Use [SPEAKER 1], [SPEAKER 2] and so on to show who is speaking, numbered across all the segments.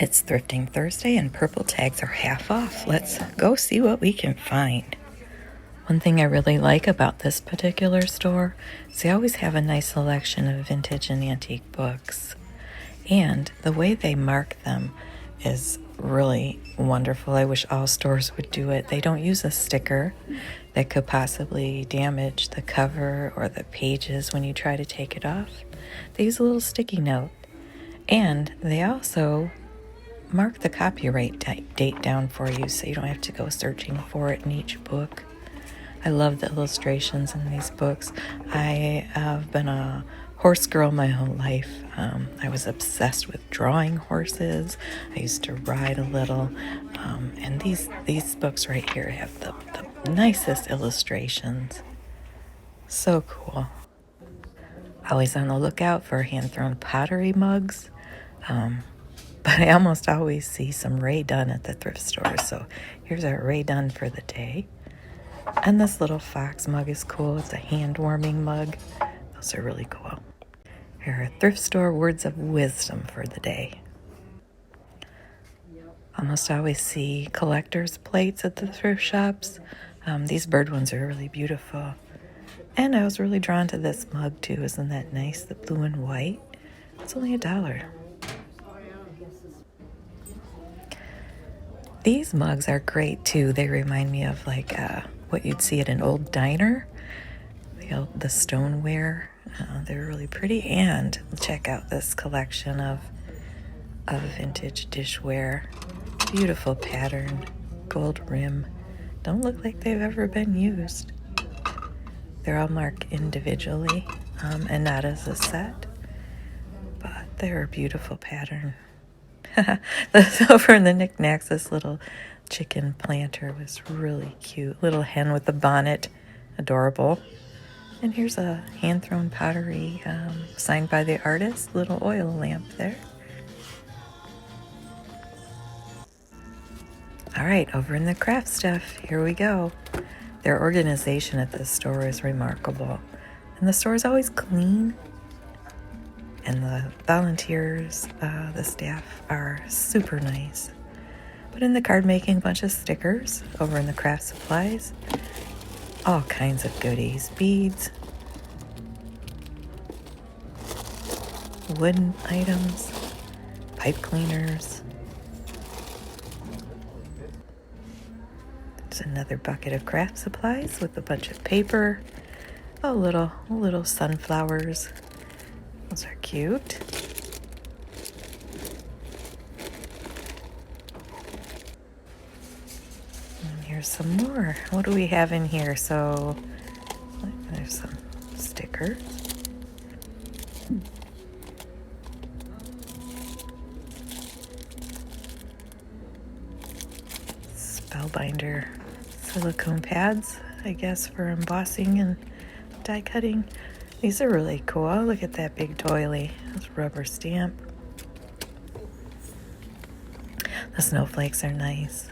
[SPEAKER 1] It's Thrifting Thursday and purple tags are half off. Let's go see what we can find. One thing I really like about this particular store is they always have a nice selection of vintage and antique books. And the way they mark them is really wonderful. I wish all stores would do it. They don't use a sticker that could possibly damage the cover or the pages when you try to take it off. They use a little sticky note. And they also mark the copyright date down for you so you don't have to go searching for it in each book. I love the illustrations in these books. I have been a horse girl my whole life. I was obsessed with drawing horses. I used to ride a little. And these books right here have the nicest illustrations. So cool. Always on the lookout for hand-thrown pottery mugs. But I almost always see some Ray Dunn at the thrift store. So here's our Ray Dunn for the day. And this little fox mug is cool. It's a hand-warming mug. Those are really cool. Here are thrift store words of wisdom for the day. Almost always see collector's plates at the thrift shops. These bird ones are really beautiful. And I was really drawn to this mug too. Isn't that nice? The blue and white. It's only $1. These mugs are great too. They remind me of like what you'd see at an old diner. The stoneware. They're really pretty. And check out this collection of vintage dishware. Beautiful pattern. Gold rim. Don't look like they've ever been used. They're all marked individually and not as a set. But they're a beautiful pattern. Over in the knickknacks, this little chicken planter was really cute. Little hen with the bonnet. Adorable. And here's a hand-thrown pottery signed by the artist. Little oil lamp there. All right, over in the craft stuff, here we go. Their organization at this store is remarkable. And the store is always clean. And the volunteers, the staff, are super nice. But in the card making, a bunch of stickers. Over in the craft supplies, all kinds of goodies. Beads, wooden items, pipe cleaners. There's another bucket of craft supplies with a bunch of paper. Oh, little sunflowers. Those are cute. And here's some more. What do we have in here? So there's some stickers. Spellbinder silicone pads, I guess, for embossing and die cutting. These are really cool. Look at that big doily. That's rubber stamp. The snowflakes are nice.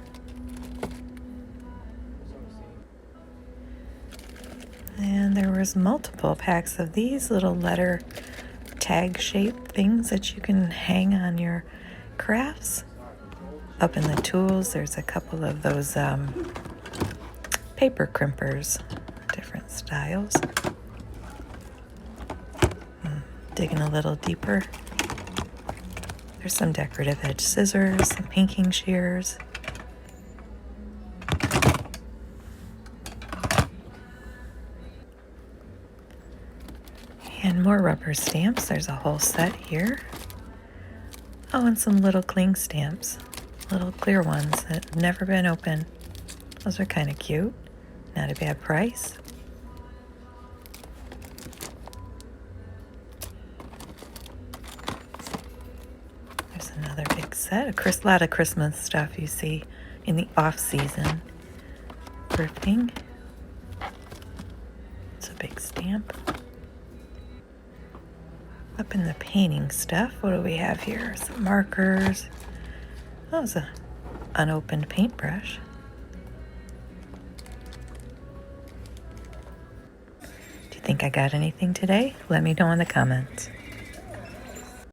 [SPEAKER 1] And there was multiple packs of these little letter tag shaped things that you can hang on your crafts. Up in the tools, there's a couple of those paper crimpers, different styles. Digging a little deeper. There's some decorative edge scissors, some pinking shears. And more rubber stamps. There's a whole set here. Oh, and some little cling stamps. Little clear ones that have never been opened. Those are kind of cute. Not a bad price. Another big set. A lot of Christmas stuff you see in the off-season thrifting. It's a big stamp. Up in the painting stuff, what do we have here? Some markers. Oh, it's an unopened paintbrush. Do you think I got anything today? Let me know in the comments.